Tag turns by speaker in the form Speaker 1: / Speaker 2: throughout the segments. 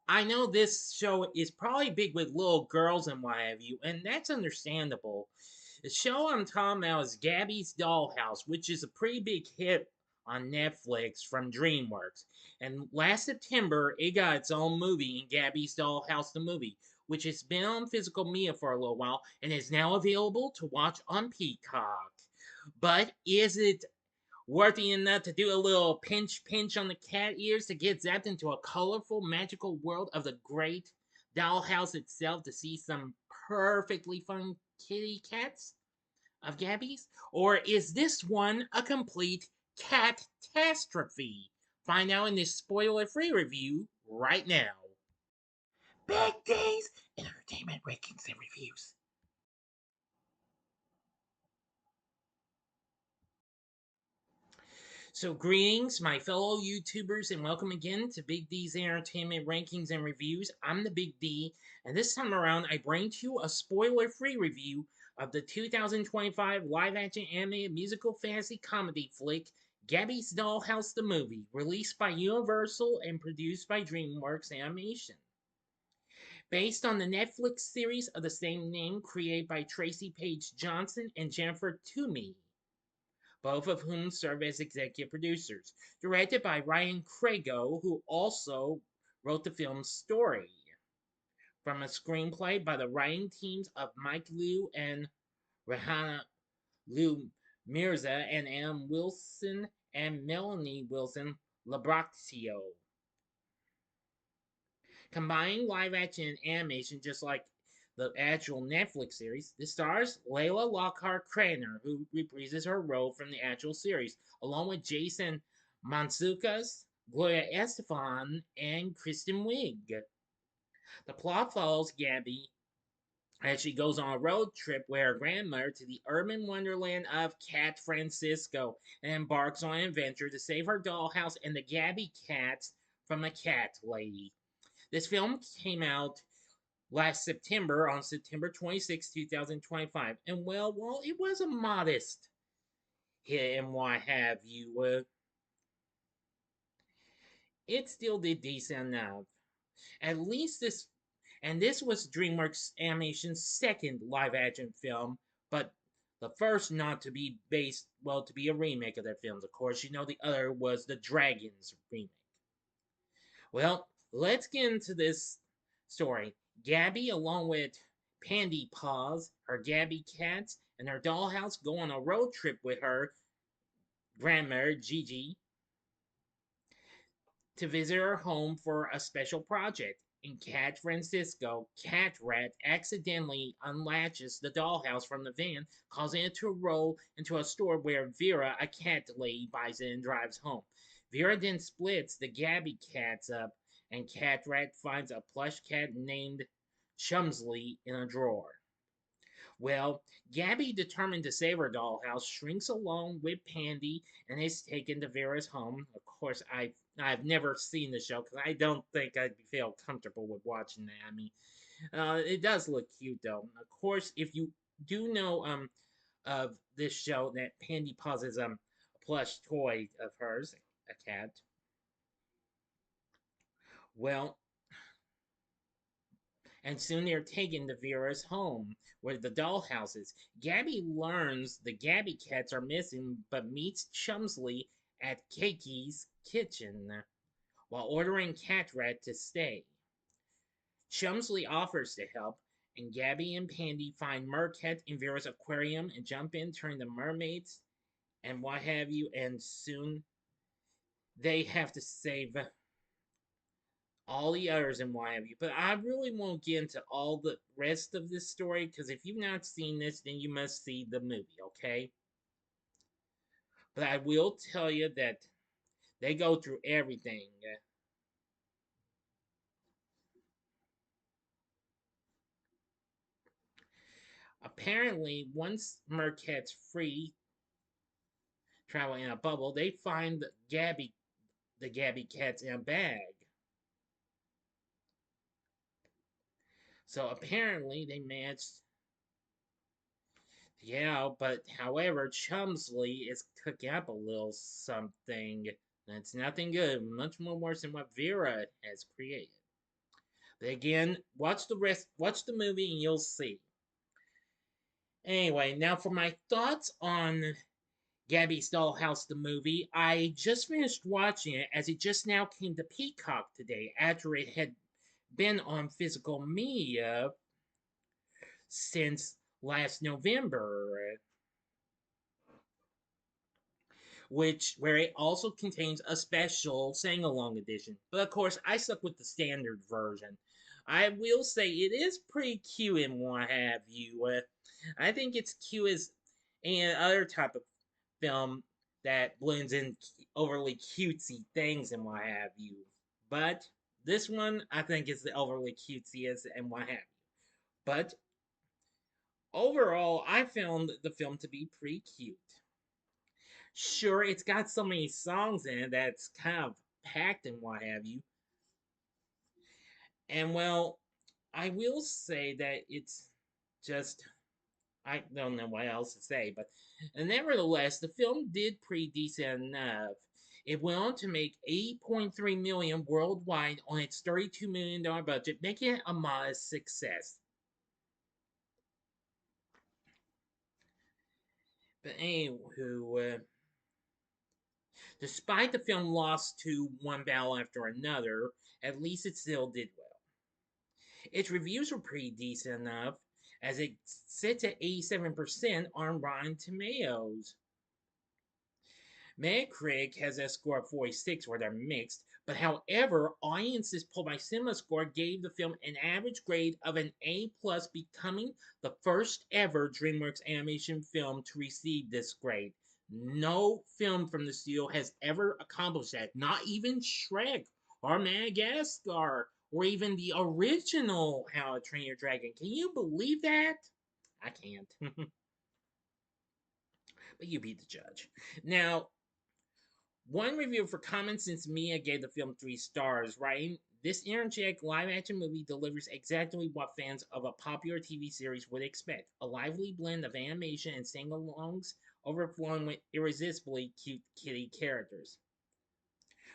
Speaker 1: I know this show is probably big with little girls and what have you, and that's understandable. The show I'm talking about is Gabby's Dollhouse, which is a pretty big hit on Netflix from DreamWorks. And last September, it got its own movie in Gabby's Dollhouse, the movie, which has been on physical media for a little while and is now available to watch on Peacock. But is it worthy enough to do a little pinch on the cat ears to get zapped into a colorful, magical world of the great dollhouse itself to see some perfectly fun kitty cats of Gabby's? Or is this one a complete catastrophe? Find out in this spoiler free review right now. Big D's Entertainment Rankings and Reviews. So, greetings, my fellow YouTubers, and welcome again to Big D's Entertainment Rankings and Reviews. I'm the Big D, and this time around, I bring to you a spoiler free review of the 2025 live action animated musical fantasy comedy flick, Gabby's Dollhouse the Movie, released by Universal and produced by DreamWorks Animation. Based on the Netflix series of the same name created by Tracy Page Johnson and Jennifer Toomey, both of whom serve as executive producers. Directed by Ryan Crago, who also wrote the film's story. From a screenplay by the writing teams of Mike Liu and Rahana Liu Mirza and Ann Wilson and Melanie Wilson Labraccio. Combining live action and animation, just like the actual Netflix series, this stars Laila Lockhart Kraner, who reprises her role from the actual series, along with Jason Mantzoukas, Gloria Estefan, and Kristen Wiig. The plot follows Gabby as she goes on a road trip with her grandmother to the urban wonderland of Cat Francisco and embarks on an adventure to save her dollhouse and the Gabby cats from a cat lady. This film came out last September on September 26, 2025. And well, while it was a modest hit and what have you, it still did decent enough. At least this was DreamWorks Animation's second live action film, but the first not to be based, well, to be a remake of their films. Of course, you know the other was the Dragons remake. Well, let's get into this story. Gabby, along with Pandy Paws, her Gabby cats, and her dollhouse, go on a road trip with her grandmother, Gigi, to visit her home for a special project. In Cat Francisco, Cat Rat accidentally unlatches the dollhouse from the van, causing it to roll into a store where Vera, a cat lady, buys it and drives home. Vera then splits the Gabby cats up, and Cat Rat finds a plush cat named Chumsley in a drawer. Well, Gabby, determined to save her dollhouse, shrinks along with Pandy and is taken to Vera's home. Of course, I've never seen the show because I don't think I'd feel comfortable with watching that. I mean, it does look cute though. Of course, if you do know of this show, that Pandy pauses a plush toy of hers, a cat. Well, and soon they're taken to Vera's home, where the dollhouse is. Gabby learns the Gabby cats are missing, but meets Chumsley at Keki's kitchen while ordering Cat Rat to stay. Chumsley offers to help, and Gabby and Pandy find Mercat in Vera's aquarium and jump in, turning the mermaids and what have you, and soon they have to save all the others and what have you. But I really won't get into all the rest of this story because if you've not seen this, then you must see the movie, okay? But I will tell you that they go through everything. Apparently, once Mercat's free travel in a bubble, they find the Gabby cats in a bag. So apparently they managed. Yeah, but however, Chumsley is cooking up a little something that's nothing good, much more worse than what Vera has created. But again, watch the movie, and you'll see. Anyway, now for my thoughts on Gabby's Dollhouse, the movie. I just finished watching it as it just now came to Peacock today after it had been on physical media since last November, which where it also contains a special sing-along edition. But of course, I stuck with the standard version. I will say it is pretty cute and what have you. I think it's cute as any other type of film that blends in overly cutesy things and what have you. But this one, I think, is the overly cutesiest and what have you. But overall, I found the film to be pretty cute. Sure, it's got so many songs in it that's kind of packed and what have you. And well, I will say that it's just I don't know what else to say, but nevertheless, the film did pretty decent enough. It went on to make 8.3 million worldwide on its $32 million budget, making it a modest success. But anywho, despite the film lost to one battle after another, at least it still did well. Its reviews were pretty decent enough, as it sits at 87% on Rotten Tomatoes. Metacritic has a score of 46, where they're mixed, but however, audiences polled by CinemaScore gave the film an average grade of an A+, becoming the first ever DreamWorks animation film to receive this grade. No film from the studio has ever accomplished that, not even Shrek or Madagascar or even the original How to Train Your Dragon. Can you believe that? I can't. But you be the judge. Now, one review for Common Sense Media gave the film 3 stars, writing, "This energetic live action movie delivers exactly what fans of a popular TV series would expect, a lively blend of animation and sing alongs overflowing with irresistibly cute kitty characters."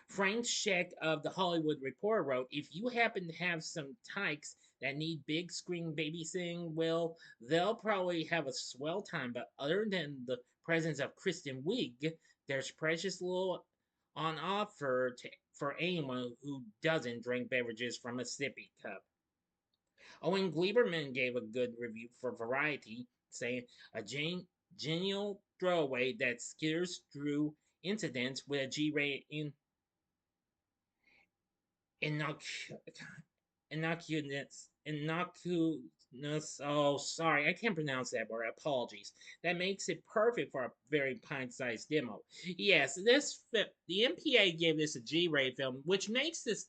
Speaker 1: Frank Scheck of The Hollywood Reporter wrote, "If you happen to have some tykes that need big screen babysitting, well, they'll probably have a swell time, but other than the presence of Kristen Wiig, there's precious little on offer for anyone who doesn't drink beverages from a sippy cup." Owen Gleiberman gave a good review for Variety, saying, "Genial throwaway that skitters through incidents with a G-rated innocuous, innocuous, oh, sorry, I can't pronounce that word, apologies. That makes it perfect for a very pint-sized demo." Yes, the MPA gave this a G-rated film, which makes this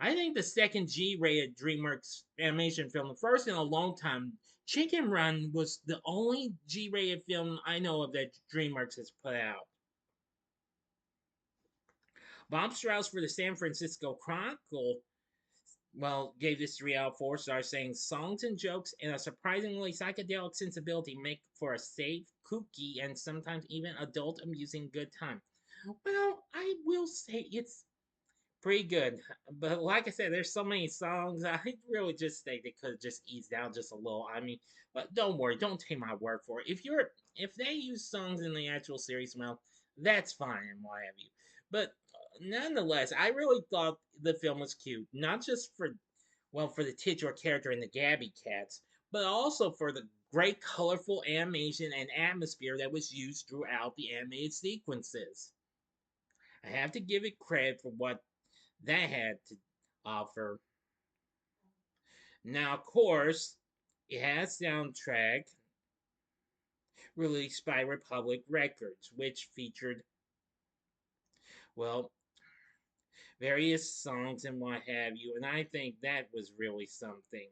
Speaker 1: I think the second G-rated DreamWorks animation film, the first in a long time. Chicken Run was the only G-rated film I know of that DreamWorks has put out. Bob Strauss for the San Francisco Chronicle, well, gave this 3 out of 4 stars, saying, "Songs and jokes and a surprisingly psychedelic sensibility make for a safe, kooky, and sometimes even adult amusing good time." Well, I will say it's pretty good. But like I said, there's so many songs. I really just think they could have just eased down just a little. I mean, but don't worry, don't take my word for it. If they use songs in the actual series, well, that's fine and what have you. But nonetheless, I really thought the film was cute, not just for the titular character and the Gabby cats, but also for the great colorful animation and atmosphere that was used throughout the animated sequences. I have to give it credit for what that had to offer. Now, of course, it has soundtrack released by Republic Records, which featured, well, various songs and what have you, and I think that was really something.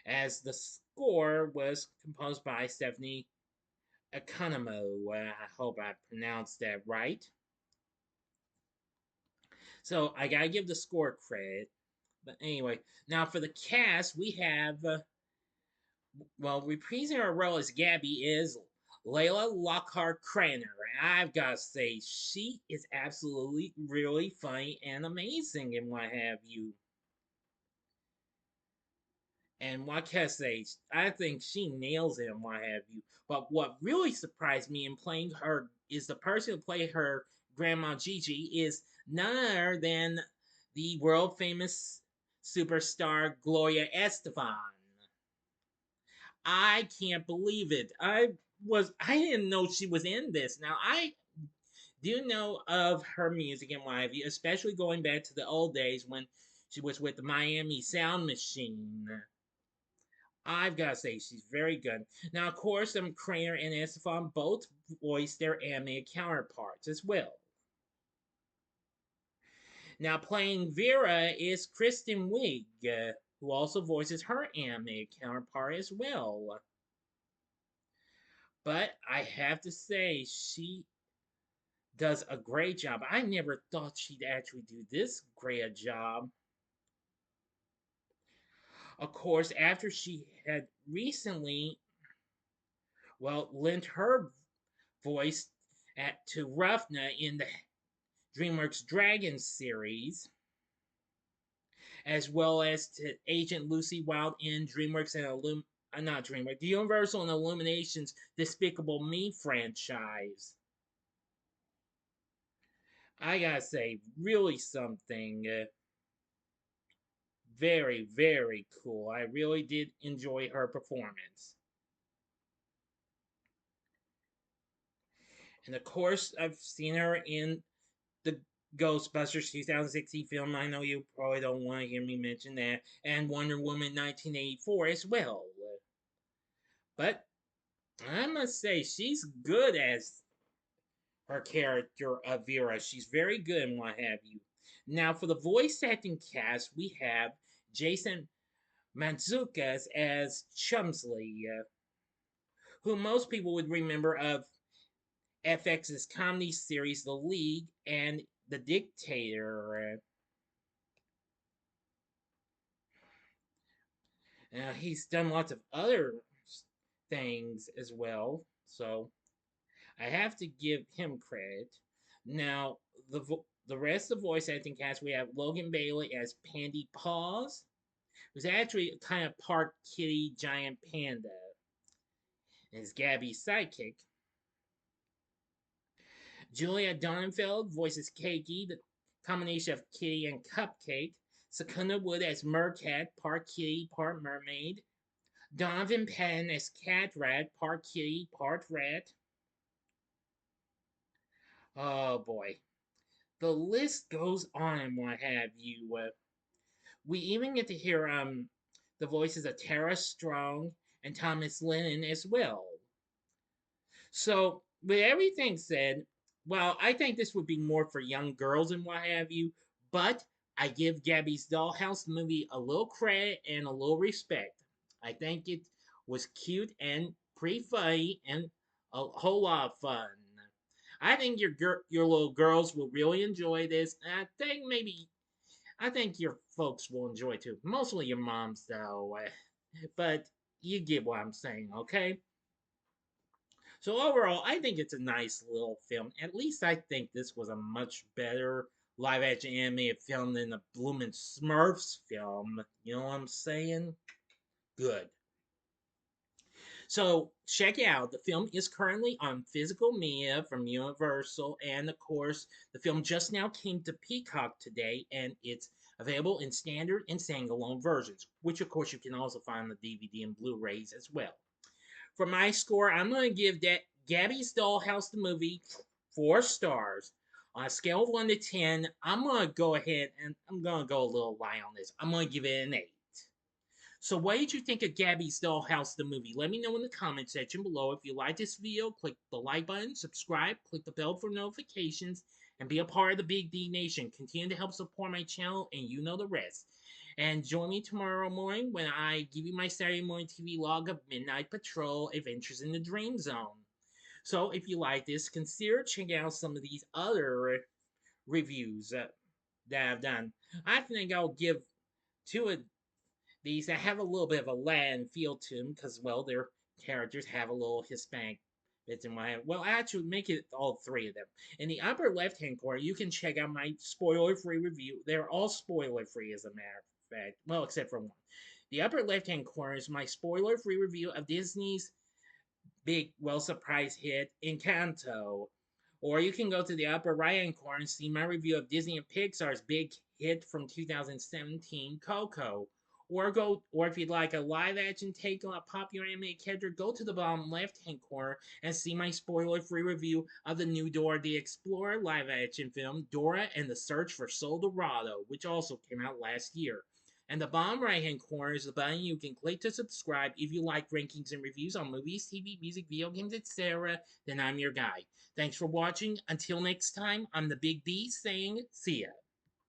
Speaker 1: As the score was composed by Stephanie Economo. I hope I pronounced that right. So I gotta give the score credit. But anyway, now for the cast, we have reprising her role as Gabby is Laila Lockhart Kraner. And I've got to say, she is absolutely really funny and amazing and what have you. And what can I say? I think she nails it and what have you. But what really surprised me in playing her is the person who played her Grandma Gigi is none other than the world famous superstar Gloria Estefan. I can't believe it. I didn't know she was in this. Now I do know of her music and what have you, especially going back to the old days when she was with the Miami Sound Machine. I've got to say, she's very good. Now, of course, Kraner and Estefan both voiced their anime counterparts as well. Now, playing Vera is Kristen Wiig, who also voices her anime counterpart as well. But I have to say, she does a great job. I never thought she'd actually do this great a job. Of course, after she had recently, well, lent her voice to Ruffna in the DreamWorks Dragon series, as well as to Agent Lucy Wilde in DreamWorks and not DreamWorks, the Universal and Illumination's Despicable Me franchise. I gotta say, really something very, very cool. I really did enjoy her performance. And of course, I've seen her in the Ghostbusters 2016 film. I know you probably don't want to hear me mention that. And Wonder Woman 1984 as well. But I must say, she's good as her character of Vera. She's very good and what have you. Now, for the voice acting cast, we have Jason Mantzoukas as Chumsley, who most people would remember of FX's comedy series The League and The Dictator. He's done lots of other things as well, so I have to give him credit. Now, the rest of the voice acting cast, we have Logan Bailey as Pandy Paws, who's actually kind of part kitty giant panda, as Gabby's sidekick. Julia Donenfeld voices Keiki, the combination of kitty and cupcake. Sakuna Wood as Mercat, part kitty, part mermaid. Donovan Penn as Cat Rat, part kitty, part rat. Oh boy. The list goes on and what have you. We even get to hear the voices of Tara Strong and Thomas Lennon as well. So, with everything said, well, I think this would be more for young girls and what have you, but I give Gabby's Dollhouse movie a little credit and a little respect. I think it was cute and pretty funny and a whole lot of fun. I think your little girls will really enjoy this, and I think your folks will enjoy too. Mostly your moms though, but you get what I'm saying, okay? So overall, I think it's a nice little film. At least I think this was a much better live action animated film than the Bloomin' Smurfs film. You know what I'm saying? Good. So check it out. The film is currently on physical media from Universal, and of course, the film just now came to Peacock today, and it's available in standard and standalone versions, which of course you can also find on the DVD and Blu-rays as well. For my score, I'm going to give that Gabby's Dollhouse the movie 4 stars. On a scale of 1 to 10, I'm going to go ahead and I'm going to go a little light on this. I'm going to give it an 8. So what did you think of Gabby's Dollhouse the movie? Let me know in the comment section below. If you like this video, click the like button, subscribe, click the bell for notifications, and be a part of the Big D Nation. Continue to help support my channel, and you know the rest. And join me tomorrow morning when I give you my Saturday morning TV log of Midnight Patrol Adventures in the Dream Zone. So if you like this, consider checking out some of these other reviews that I've done. I think I'll give 2 of these that have a little bit of a Latin feel to them because, well, their characters have a little Hispanic bits in my. Well, actually, make it all 3 of them. In the upper left-hand corner, you can check out my spoiler-free review. They're all spoiler-free, as a matter of fact. Well, except for one. The upper left-hand corner is my spoiler-free review of Disney's big, well-surprised hit, Encanto. Or you can go to the upper right-hand corner and see my review of Disney and Pixar's big hit from 2017, Coco. Or if you'd like a live-action take on a popular animated character, go to the bottom left-hand corner and see my spoiler-free review of the new Dora the Explorer live-action film, Dora and the Search for Sol Dorado, which also came out last year. And the bottom right hand corner is the button you can click to subscribe if you like rankings and reviews on movies, TV, music, video games, etc. Then I'm your guy. Thanks for watching. Until next time, I'm the Big B saying see ya.